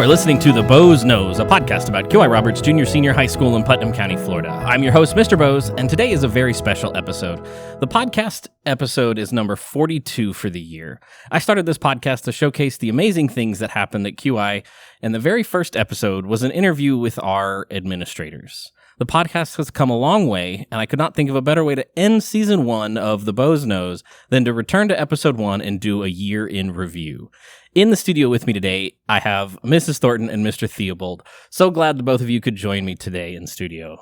are listening to the Boze Knows, a podcast about QI Roberts Junior Senior High School in Putnam County, Florida. I'm your host, Mr. Boze, and today is a very special episode. The podcast episode is number 42 for the year. I started this podcast to showcase the amazing things that happened at QI, and the very first episode was an interview with our administrators. The podcast has come a long way, and I could not think of a better way to end season 1 of the Boze Knows than to return to episode 1 and do a year in review. In the studio with me today, I have Mrs. Thornton and Mr. Theobold. So glad that both of you could join me today in studio.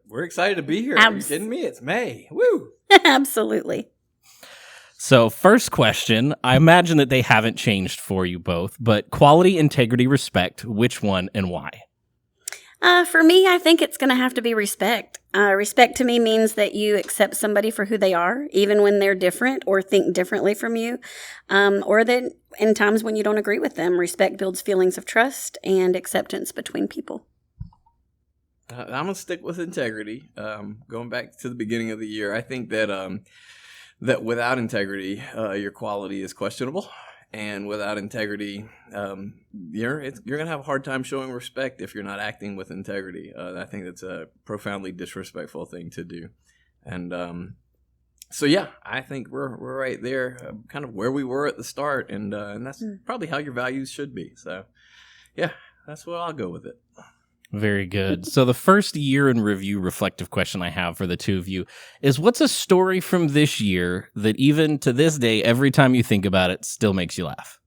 We're excited to be here. Are you kidding me? It's May. Woo! Absolutely. So first question, I imagine that they haven't changed for you both, but quality, integrity, respect, which one and why? For me, I think it's going to have to be respect. Respect to me means that you accept somebody for who they are, even when they're different or think differently from you, or that in times when you don't agree with them. Respect builds feelings of trust and acceptance between people. I'm going to stick with integrity. Going back to the beginning of the year, I think that that without integrity, your quality is questionable. And without integrity, you're going to have a hard time showing respect if you're not acting with integrity. I think that's a profoundly disrespectful thing to do. And so, yeah, I think we're right there, kind of where we were at the start. And that's probably how your values should be. So, yeah, that's what I'll go with it. Very good. So the first year in review reflective question I have for the two of you is, what's a story from this year that even to this day, every time you think about it, still makes you laugh?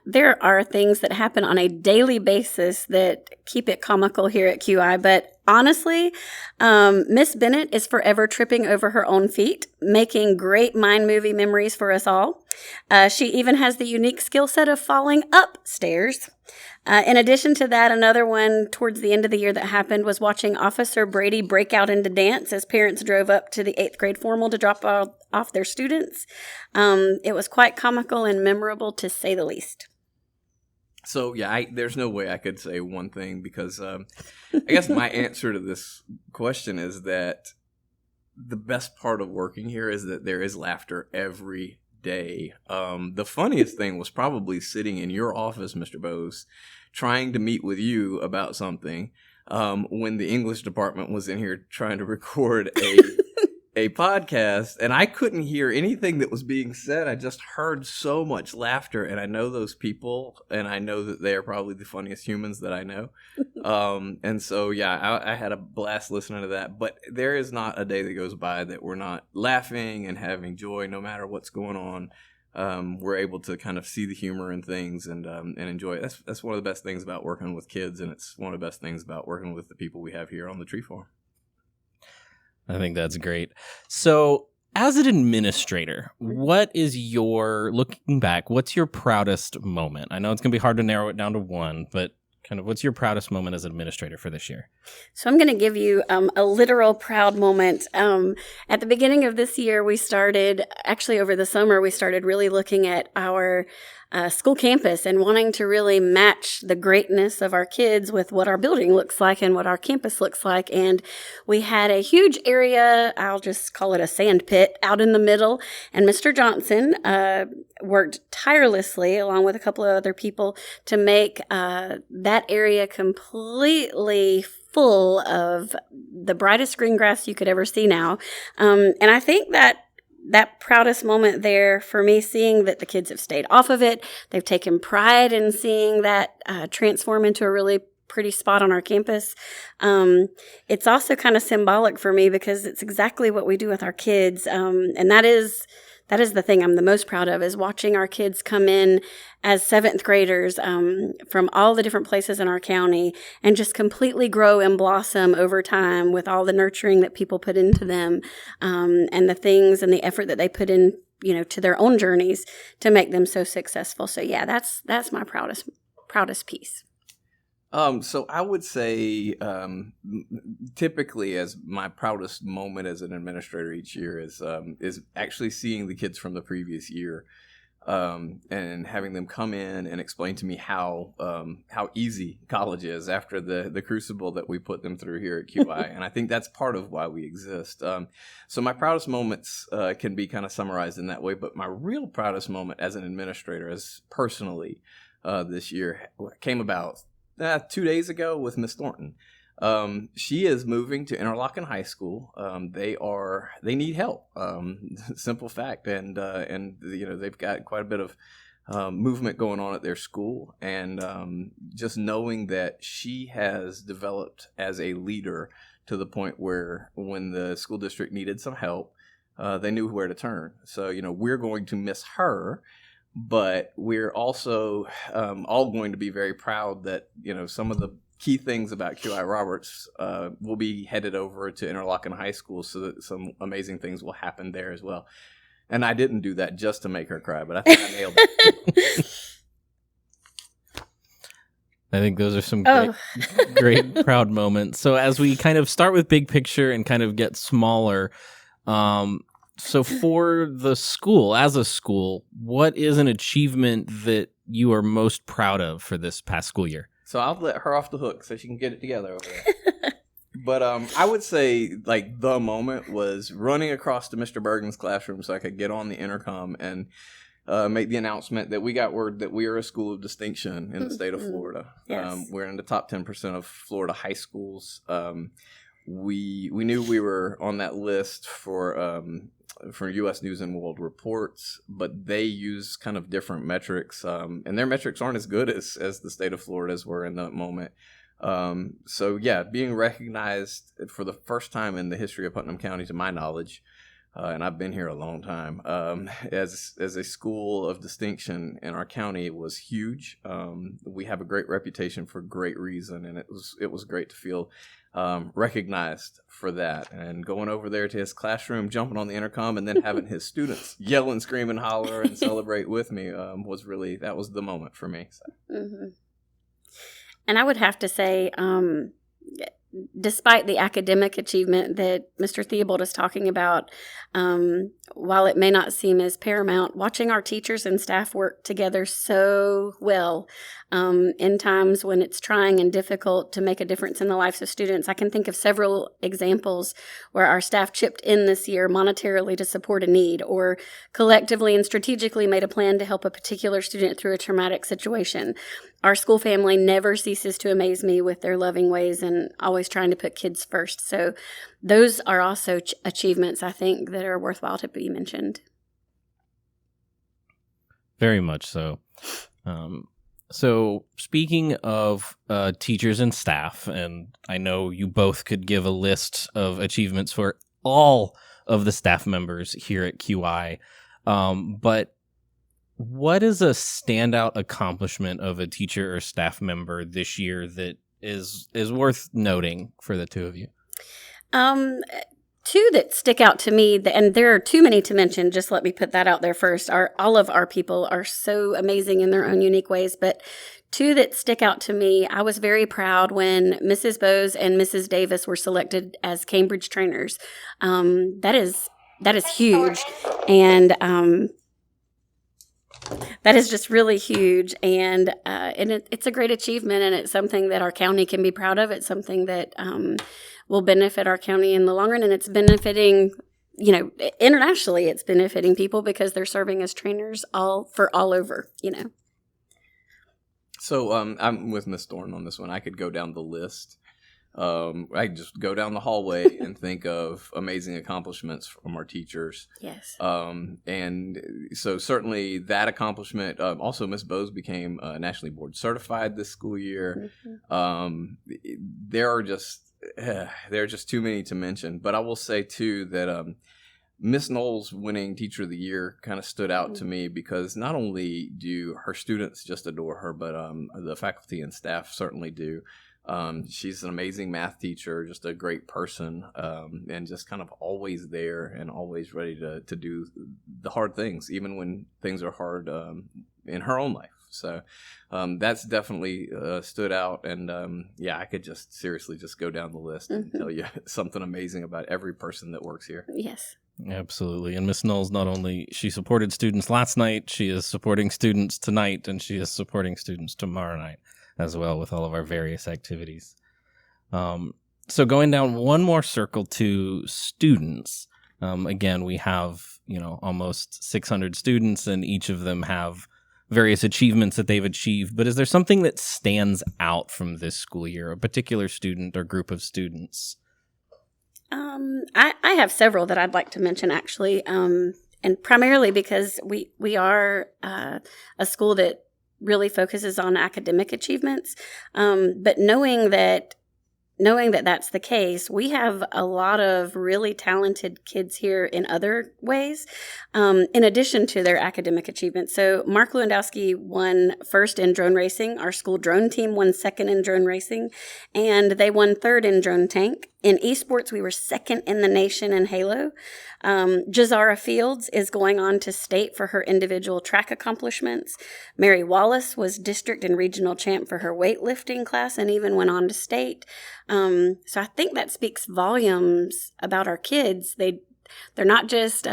There are things that happen on a daily basis that keep it comical here at QI, but honestly, Miss Bennett is forever tripping over her own feet, making great mind movie memories for us all. She even has the unique skill set of falling upstairs. In addition to that, another one towards the end of the year that happened was watching Officer Brady break out into dance as parents drove up to the 8th grade formal to drop off their students. It was quite comical and memorable, to say the least. So, yeah, there's no way I could say one thing because I guess my answer to this question is that the best part of working here is that there is laughter every day. The funniest thing was probably sitting in your office, Mr. Boze, trying to meet with you about something when the English department was in here trying to record a podcast, and I couldn't hear anything that was being said. I just heard so much laughter, and I know those people, and I know that they are probably the funniest humans that I know. And so, yeah, I had a blast listening to that. But there is not a day that goes by that we're not laughing and having joy, no matter what's going on. We're able to kind of see the humor in things and enjoy it. That's one of the best things about working with kids, and it's one of the best things about working with the people we have here on the tree farm. I think that's great. So, as an administrator, what is looking back, what's your proudest moment? I know it's going to be hard to narrow it down to one, but kind of what's your proudest moment as an administrator for this year? So I'm going to give you a literal proud moment. At the beginning of this year, over the summer, we started really looking at our school campus and wanting to really match the greatness of our kids with what our building looks like and what our campus looks like. And we had a huge area, I'll just call it a sand pit, out in the middle. And Mr. Johnson worked tirelessly, along with a couple of other people, to make that area completely full of the brightest green grass you could ever see now. And I think that proudest moment there for me, seeing that the kids have stayed off of it, they've taken pride in seeing that transform into a really pretty spot on our campus. It's also kind of symbolic for me because it's exactly what we do with our kids. And that is the thing I'm the most proud of, is watching our kids come in as 7th graders from all the different places in our county and just completely grow and blossom over time with all the nurturing that people put into them and the things and the effort that they put in, to their own journeys to make them so successful. So yeah, that's my proudest piece. So I would say typically as my proudest moment as an administrator each year is actually seeing the kids from the previous year and having them come in and explain to me how easy college is after the crucible that we put them through here at QI. And I think that's part of why we exist. So my proudest moments can be kind of summarized in that way. But my real proudest moment as an administrator is personally this year came about 2 days ago with Miss Thornton. She is moving to Interlochen High School. They need help. Simple fact, and they've got quite a bit of movement going on at their school, and just knowing that she has developed as a leader to the point where when the school district needed some help, they knew where to turn. So we're going to miss her. But we're also all going to be very proud that, some of the key things about QI Roberts will be headed over to Interlochen High School, so that some amazing things will happen there as well. And I didn't do that just to make her cry, but I think I nailed it. I think those are some great proud moments. So as we kind of start with big picture and kind of get smaller, so for the school, as a school, what is an achievement that you are most proud of for this past school year? So I'll let her off the hook so she can get it together over there. But I would say the moment was running across to Mr. Bergen's classroom so I could get on the intercom and make the announcement that we got word that we are a school of distinction in the state of Florida. Yes. We're in the top 10% of Florida high schools. We knew we were on that list for U.S. News and World Reports, but they use kind of different metrics, and their metrics aren't as good as the state of Florida's were in that moment. Being recognized for the first time in the history of Putnam County, to my knowledge, and I've been here a long time, as a school of distinction in our county was huge. We have a great reputation for great reason, and it was great to feel recognized for that. And going over there to his classroom, jumping on the intercom, and then having his students yell and scream and holler and celebrate with me that was the moment for me. So. Mm-hmm. And I would have to say, despite the academic achievement that Mr. Theobold is talking about, while it may not seem as paramount, watching our teachers and staff work together so well in times when it's trying and difficult to make a difference in the lives of students. I can think of several examples where our staff chipped in this year monetarily to support a need, or collectively and strategically made a plan to help a particular student through a traumatic situation. Our school family never ceases to amaze me with their loving ways and always trying to put kids first. So those are also achievements, I think, that are worthwhile to be mentioned. Very much so. So speaking of teachers and staff, and I know you both could give a list of achievements for all of the staff members here at QI, but what is a standout accomplishment of a teacher or staff member this year that is worth noting for the two of you? Two that stick out to me, and there are too many to mention, just let me put that out there first. All of our people are so amazing in their own unique ways, but two that stick out to me, I was very proud when Mrs. Boze and Mrs. Davis were selected as Cambridge trainers. That is huge, and that is just really huge, and it's a great achievement, and it's something that our county can be proud of. It's something that will benefit our county in the long run, and it's benefiting, internationally. It's benefiting people because they're serving as trainers all over. So I'm with Miss Thornton on this one. I could go down the list. I just go down the hallway and think of amazing accomplishments from our teachers. Yes. And so certainly that accomplishment. Also, Miss Boze became nationally board certified this school year. Mm-hmm. There are just too many to mention. But I will say too that Miss Knowles winning Teacher of the Year kind of stood out to me because not only do her students just adore her, but the faculty and staff certainly do. She's an amazing math teacher, just a great person, and just kind of always there and always ready to do the hard things, even when things are hard in her own life. So that's definitely stood out. And I could just seriously just go down the list and tell you something amazing about every person that works here. Yes. Absolutely. And Miss Knowles, not only she supported students last night, she is supporting students tonight, and she is supporting students tomorrow night as well with all of our various activities. So going down one more circle to students, again, we have, almost 600 students, and each of them have various achievements that they've achieved, but is there something that stands out from this school year, a particular student or group of students? I have several that I'd like to mention, actually, and primarily because we are a school that really focuses on academic achievements, but knowing that that's the case, we have a lot of really talented kids here in other ways, in addition to their academic achievements. So Mark Lewandowski won first in drone racing. Our school drone team won second in drone racing, and they won third in drone tank. In esports, we were second in the nation in Halo. Jazara Fields is going on to state for her individual track accomplishments. Mary Wallace was district and regional champ for her weightlifting class and even went on to state. So I think that speaks volumes about our kids. They're not just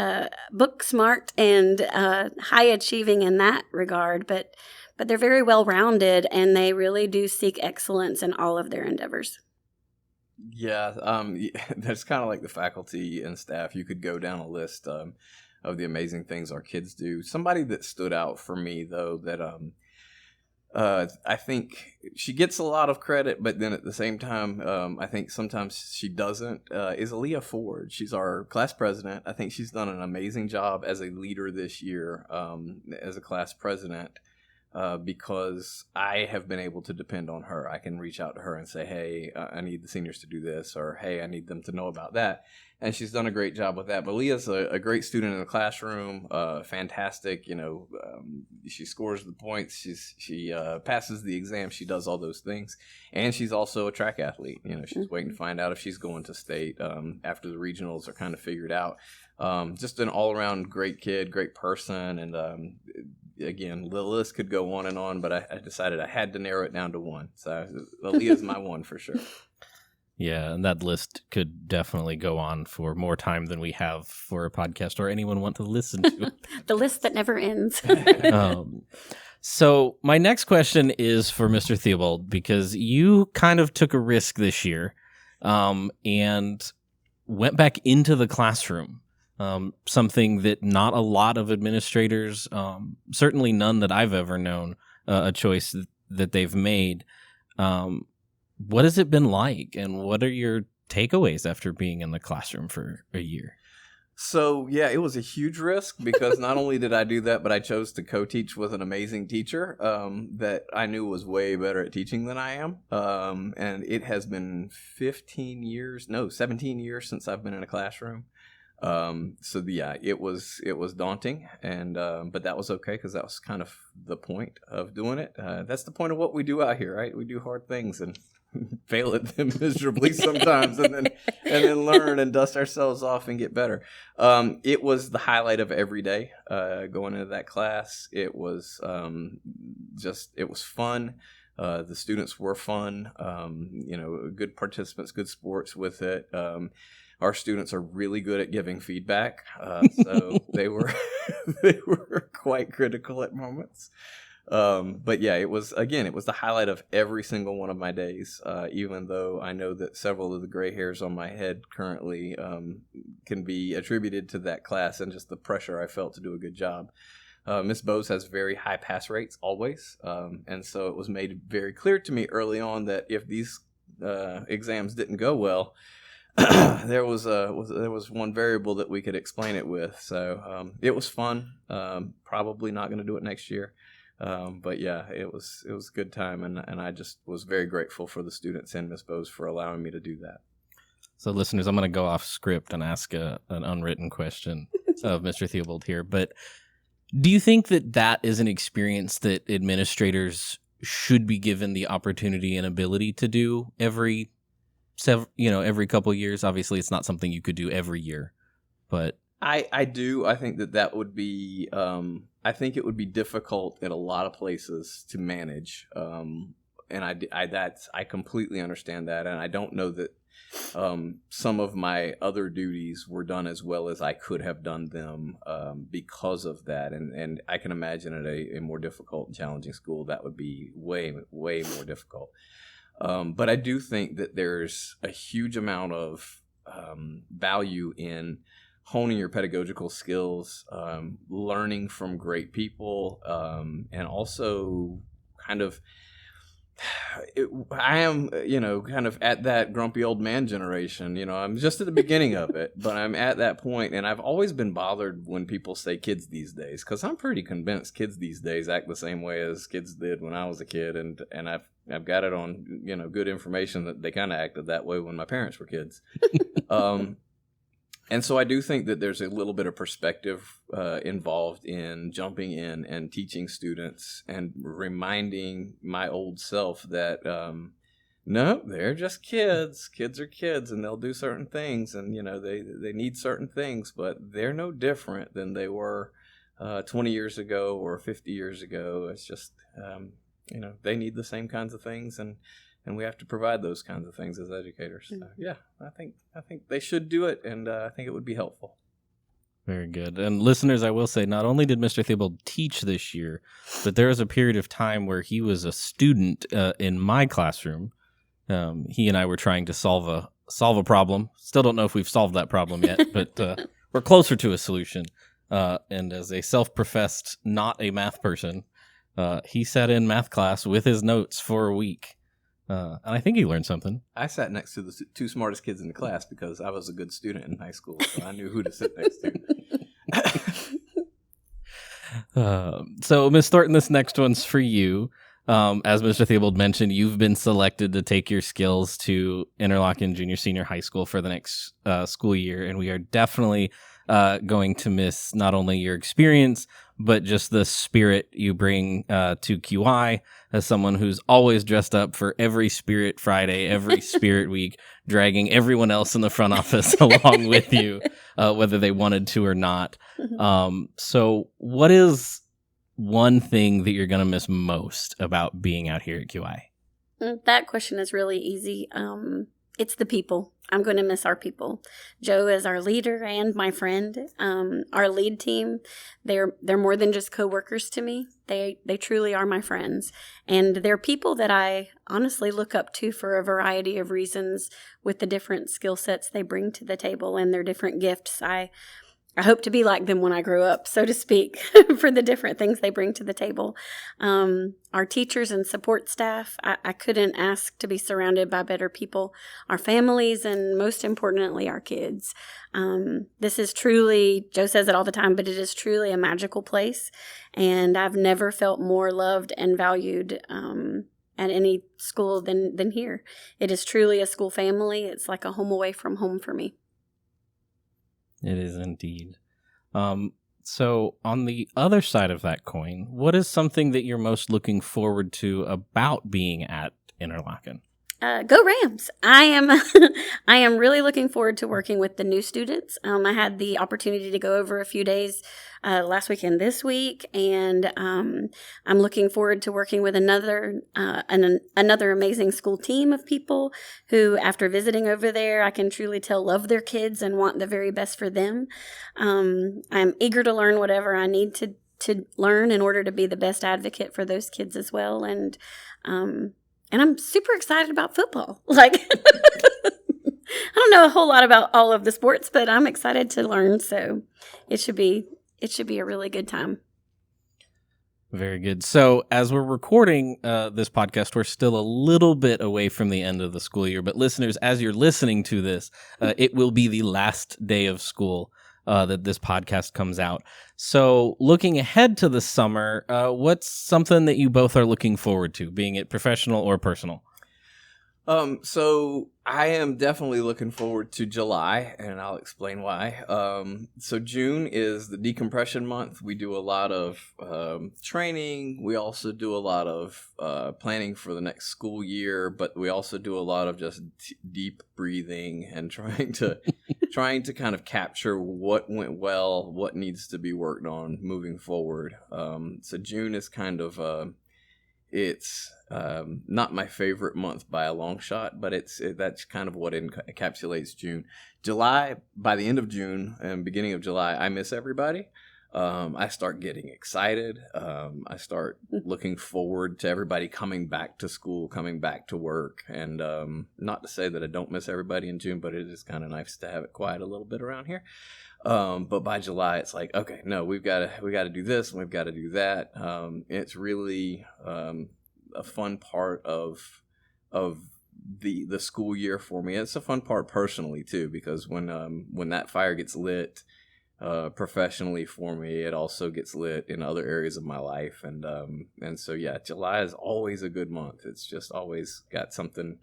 book smart and high achieving in that regard, but they're very well rounded, and they really do seek excellence in all of their endeavors. Yeah, that's kind of like the faculty and staff. You could go down a list of the amazing things our kids do. Somebody that stood out for me, though, that I think she gets a lot of credit, but then at the same time, I think sometimes she doesn't, is Aaliyah Ford. She's our class president. I think she's done an amazing job as a leader this year, as a class president. Because I have been able to depend on her. I can reach out to her and say, hey, I need the seniors to do this, or hey, I need them to know about that. And she's done a great job with that. But Leah's a great student in the classroom, fantastic. She scores the points. She passes the exam. She does all those things. And she's also a track athlete. She's waiting to find out if she's going to state after the regionals are kind of figured out. Just an all-around great kid, great person, and again, the list could go on, but I decided I had to narrow it down to one. So Aaliyah's my one for sure. Yeah, and that list could definitely go on for more time than we have for a podcast or anyone want to listen to. The list that never ends. So my next question is for Mr. Theobold, because you kind of took a risk this year and went back into the classroom. Something that not a lot of administrators, certainly none that I've ever known, a choice that they've made. What has it been like, and what are your takeaways after being in the classroom for a year? So, yeah, it was a huge risk because not only did I do that, but I chose to co-teach with an amazing teacher that I knew was way better at teaching than I am. And it has been 17 years since I've been in a classroom. So yeah, it was daunting, and but that was okay because that was kind of the point of doing it. That's the point of what we do out here, right? We do hard things and fail at them miserably sometimes, and then learn and dust ourselves off and get better. It was the highlight of every day going into that class. It was it was fun. The students were fun. Good participants, good sports with it. Our students are really good at giving feedback, so they were quite critical at moments. But yeah, it was the highlight of every single one of my days, even though I know that several of the gray hairs on my head currently can be attributed to that class and just the pressure I felt to do a good job. Miss Boze has very high pass rates always, and so it was made very clear to me early on that if these exams didn't go well, there was one variable that we could explain it with. So it was fun. Probably not going to do it next year. But yeah, it was a good time, and I just was very grateful for the students and Miss Boze for allowing me to do that. So listeners, I'm going to go off script and ask an unwritten question of Mr. Theobold here. But do you think that is an experience that administrators should be given the opportunity and ability to do every couple of years? Obviously, it's not something you could do every year, but I do. I think that would be. I think it would be difficult in a lot of places to manage, and I completely understand that, and I don't know that some of my other duties were done as well as I could have done them because of that, and I can imagine at a more difficult and challenging school that would be way more difficult. But I do think that there's a huge amount of value in honing your pedagogical skills, learning from great people, and also kind of, I am, kind of at that grumpy old man generation. I'm just at the beginning of it, but I'm at that point, and I've always been bothered when people say kids these days, because I'm pretty convinced kids these days act the same way as kids did when I was a kid, and I've got it on, good information that they kind of acted that way when my parents were kids. And so I do think that there's a little bit of perspective involved in jumping in and teaching students and reminding my old self that, no, they're just kids. Kids are kids, and they'll do certain things, and, they need certain things, but they're no different than they were 20 years ago or 50 years ago. It's just, they need the same kinds of things, and we have to provide those kinds of things as educators. So, yeah, I think they should do it, and I think it would be helpful. Very good. And listeners, I will say, not only did Mr. Theobold teach this year, but there was a period of time where he was a student in my classroom. He and I were trying to solve a problem. Still don't know if we've solved that problem yet, but we're closer to a solution. And as a self-professed not a math person, he sat in math class with his notes for a week. And I think he learned something. I sat next to the two smartest kids in the class because I was a good student in high school, so I knew who to sit next to. So, Ms. Thornton, this next one's for you. As Mr. Theobold mentioned, you've been selected to take your skills to Interlochen Junior Senior High School for the next school year, and we are definitely going to miss not only your experience, but just the spirit you bring to QI as someone who's always dressed up for every Spirit Friday, every Spirit Week, dragging everyone else in the front office along with you, whether they wanted to or not. So what is one thing that you're going to miss most about being out here at QI? That question is really easy. It's the people. I'm going to miss our people. Joe is our leader and my friend. Our lead team, they're more than just coworkers to me. They truly are my friends. And they're people that I honestly look up to for a variety of reasons with the different skill sets they bring to the table and their different gifts. I hope to be like them when I grow up, so to speak, for the different things they bring to the table. Our teachers and support staff, I couldn't ask to be surrounded by better people. Our families, and most importantly, our kids. This is truly, Joe says it all the time, but it is truly a magical place. And I've never felt more loved and valued at any school than here. It is truly a school family. It's like a home away from home for me. It is indeed. So on the other side of that coin, what is something that you're most looking forward to about being at Interlochen? Go Rams! I am really looking forward to working with the new students. I had the opportunity to go over a few days last week and this week, and I'm looking forward to working with another amazing school team of people who, after visiting over there, I can truly tell love their kids and want the very best for them. I'm eager to learn whatever I need to learn in order to be the best advocate for those kids as well, and I'm super excited about football. I don't know a whole lot about all of the sports, but I'm excited to learn. So it should be a really good time. Very good. So as we're recording this podcast, we're still a little bit away from the end of the school year. But listeners, as you're listening to this, it will be the last day of school that this podcast comes out. So looking ahead to the summer, what's something that you both are looking forward to, being it professional or personal? So I am definitely looking forward to July, and I'll explain why. So June is the decompression month. We do a lot of training. We also do a lot of planning for the next school year, but we also do a lot of just deep breathing and trying to kind of capture what went well, what needs to be worked on moving forward. So June is kind of it's not my favorite month by a long shot, but that's kind of what encapsulates June. July, by the end of June and beginning of July, I miss everybody. I start getting excited. I start looking forward to everybody coming back to school, coming back to work. And not to say that I don't miss everybody in June, but it is kind of nice to have it quiet a little bit around here. But by July, it's like, okay, no, we got to do this and we've got to do that. It's really a fun part of the school year for me. It's a fun part personally too, because when that fire gets lit professionally for me, it also gets lit in other areas of my life, and so yeah, July is always a good month. It's just always got something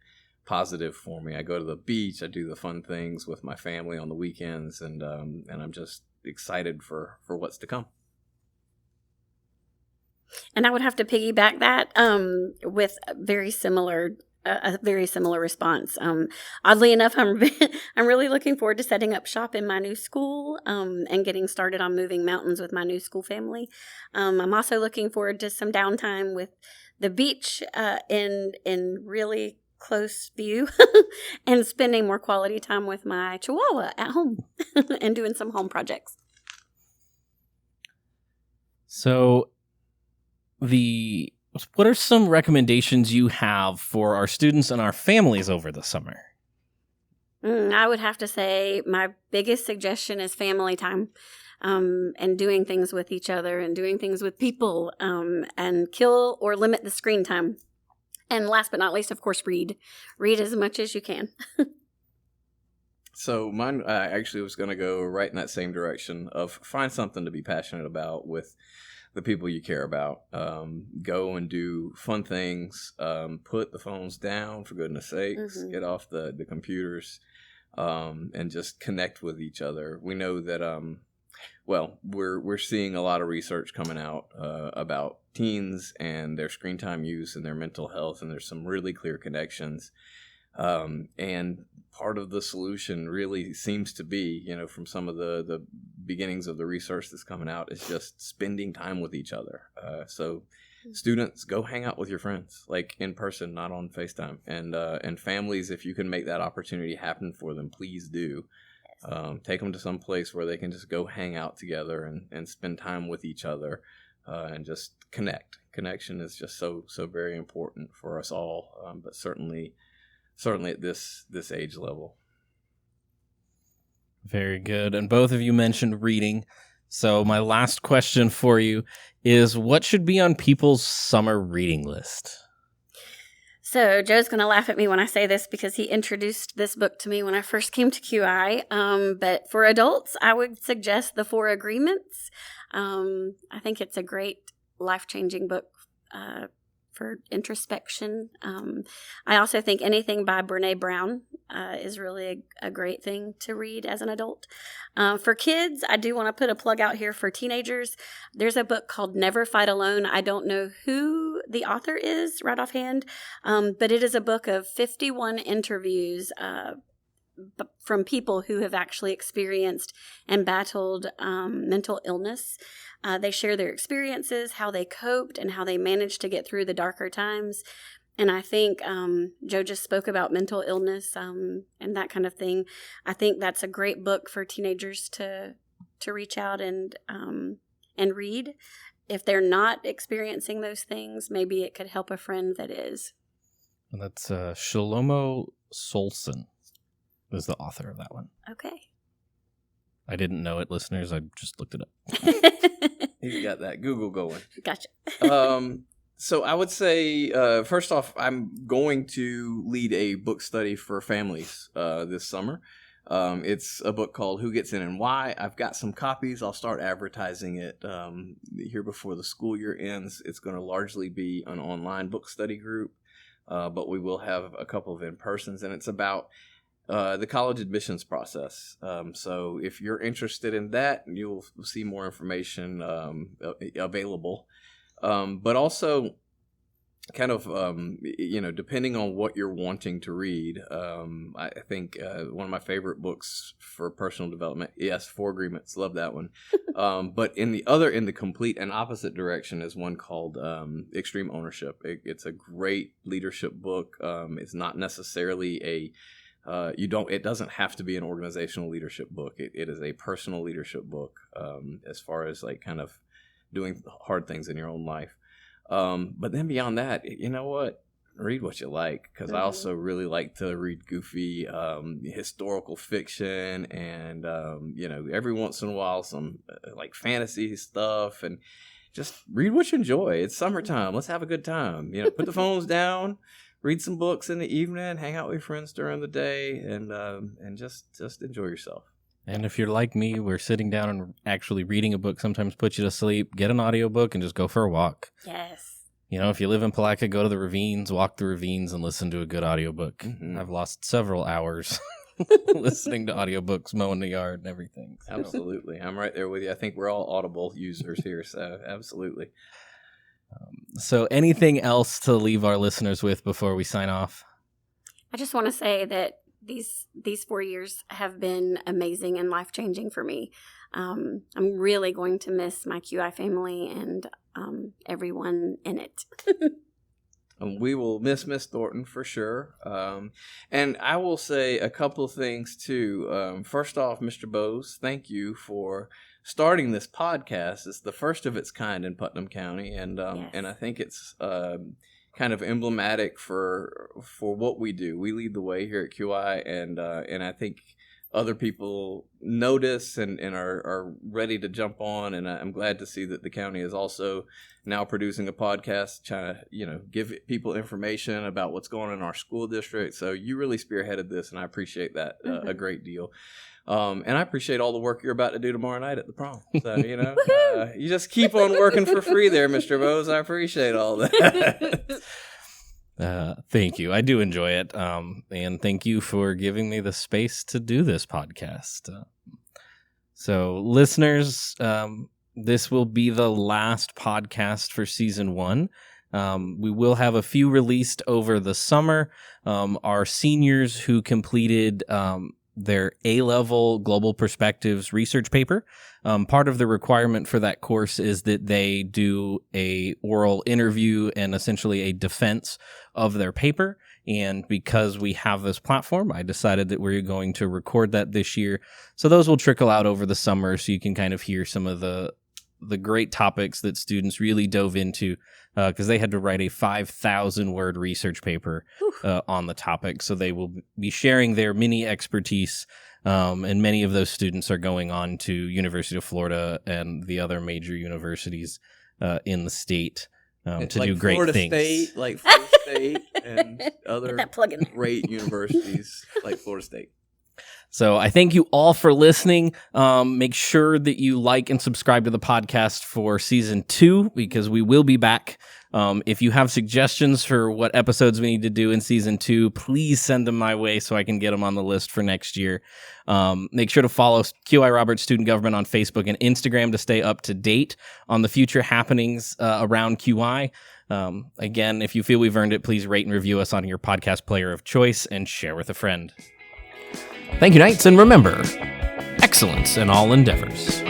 positive for me. I go to the beach, I do the fun things with my family on the weekends, and I'm just excited for what's to come. And I would have to piggyback that with a very similar response. Oddly enough, I'm really looking forward to setting up shop in my new school and getting started on moving mountains with my new school family. I'm also looking forward to some downtime with the beach in really close view and spending more quality time with my Chihuahua at home and doing some home projects. So what are some recommendations you have for our students and our families over the summer? I would have to say my biggest suggestion is family time, and doing things with each other and doing things with people, and kill or limit the screen time. And last but not least, of course, read as much as you can. So mine actually was going to go right in that same direction of find something to be passionate about with the people you care about. Go and do fun things. Put the phones down, for goodness sakes. Get off the computers, and just connect with each other. We know that we're seeing a lot of research coming out about teens and their screen time use and their mental health, and there's some really clear connections. And part of the solution really seems to be, from some of the beginnings of the research that's coming out, is just spending time with each other. So students, go hang out with your friends, like in person, not on FaceTime. And families, if you can make that opportunity happen for them, please do. Take them to some place where they can just go hang out together and spend time with each other, and just connect. Connection is just so very important for us all, but certainly at this age level. Very good. And both of you mentioned reading. So my last question for you is, what should be on people's summer reading list? So Joe's going to laugh at me when I say this because he introduced this book to me when I first came to QI. But for adults, I would suggest The Four Agreements. I think it's a great life-changing book for introspection. I also think anything by Brene Brown is really a great thing to read as an adult. For kids, I do want to put a plug out here for teenagers. There's a book called Never Fight Alone. I don't know who the author is right offhand, but it is a book of 51 interviews from people who have actually experienced and battled mental illness. They share their experiences, how they coped, and how they managed to get through the darker times. And I think Joe just spoke about mental illness and that kind of thing. I think that's a great book for teenagers to reach out and read. If they're not experiencing those things, maybe it could help a friend that is. And that's Shlomo Solson is the author of that one. Okay. I didn't know it, listeners. I just looked it up. He's got that Google going. Gotcha. So I would say, first off, I'm going to lead a book study for families this summer. It's a book called Who Gets In and Why. I've got some copies. I'll start advertising it here before the school year ends. It's going to largely be an online book study group, but we will have a couple of in-persons, and it's about the college admissions process. So if you're interested in that, you'll see more information available. But also, kind of, depending on what you're wanting to read, I think one of my favorite books for personal development, yes, Four Agreements, love that one. But in the complete and opposite direction is one called Extreme Ownership. It's a great leadership book. It's not necessarily it doesn't have to be an organizational leadership book. It is a personal leadership book, as far as like kind of doing hard things in your own life. But then beyond that, you know what? read what you like, because I also really like to read goofy historical fiction and, every once in a while some like fantasy stuff, and just read what you enjoy. It's summertime. Let's have a good time. Put the phones down, read some books in the evening, hang out with your friends during the day, and just enjoy yourself. And if you're like me, where sitting down and actually reading a book sometimes puts you to sleep, get an audiobook and just go for a walk. Yes. If you live in Palatka, go to the ravines, walk the ravines, and listen to a good audiobook. Mm-hmm. I've lost several hours listening to audiobooks, mowing the yard and everything. So. Absolutely. I'm right there with you. I think we're all Audible users here, so absolutely. So anything else to leave our listeners with before we sign off? I just want to say that these 4 years have been amazing and life-changing for me. I'm really going to miss my QI family and everyone in it. We will miss Miss Thornton for sure. And I will say a couple of things too. First off, Mr. Boze, thank you for starting this podcast. It's the first of its kind in Putnam County, and yes. and I think it's kind of emblematic for what we do. We lead the way here at QI, and I think other people notice and are ready to jump on, and I'm glad to see that the county is also now producing a podcast trying to give people information about what's going on in our school district. So you really spearheaded this, and I appreciate that a great deal. And I appreciate all the work you're about to do tomorrow night at the prom. So, you just keep on working for free there, Mr. Boze. I appreciate all that. Thank you. I do enjoy it. And thank you for giving me the space to do this podcast. So listeners, this will be the last podcast for season 1. We will have a few released over the summer. Our seniors who completed their A-level Global Perspectives research paper. Part of the requirement for that course is that they do a oral interview and essentially a defense of their paper. And because we have this platform, I decided that we're going to record that this year. So those will trickle out over the summer, so you can kind of hear some of the great topics that students really dove into, because they had to write a 5,000-word research paper on the topic. So they will be sharing their mini expertise, and many of those students are going on to University of Florida and the other major universities in the state to do great Florida things. Florida State, and other great universities like Florida State. So I thank you all for listening. Make sure that you like and subscribe to the podcast for season 2, because we will be back. If you have suggestions for what episodes we need to do in season 2, please send them my way so I can get them on the list for next year. Make sure to follow QI Roberts Student Government on Facebook and Instagram to stay up to date on the future happenings around QI. Again, if you feel we've earned it, please rate and review us on your podcast player of choice and share with a friend. Thank you, Knights, and remember, excellence in all endeavors.